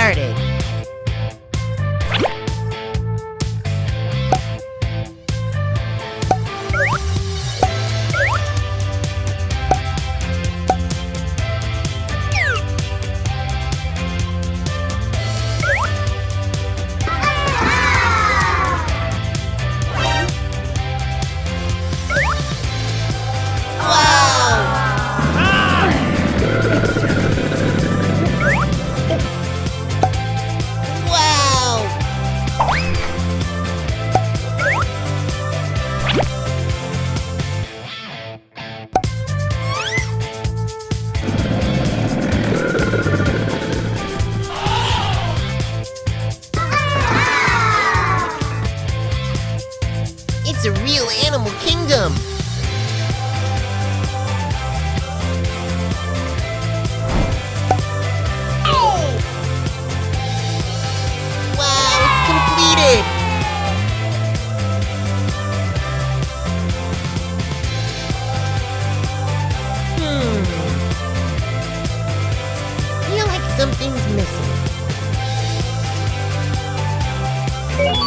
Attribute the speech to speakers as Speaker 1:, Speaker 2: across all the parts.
Speaker 1: started. It's a real animal kingdom! Wow, it's completed! Feel like something's missing.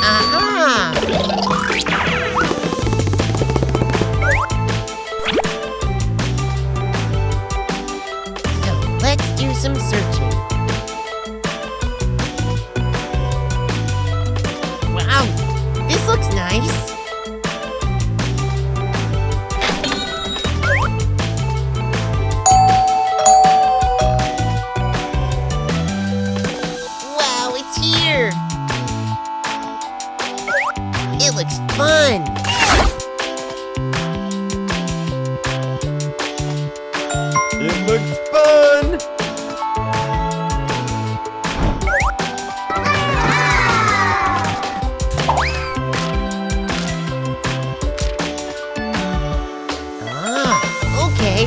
Speaker 1: Aha! Let's do some searching. Wow, this looks nice. Wow, it's here. It looks fun.
Speaker 2: It looks fun!
Speaker 1: Ah, okay.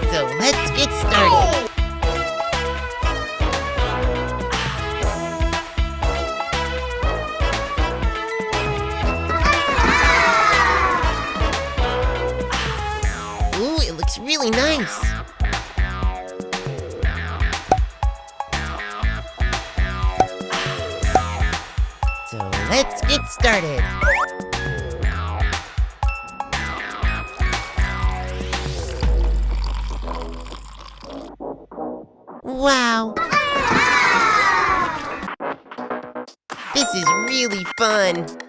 Speaker 1: So let's get started. Ooh, it looks really nice. So let's get started. Wow. This is really fun.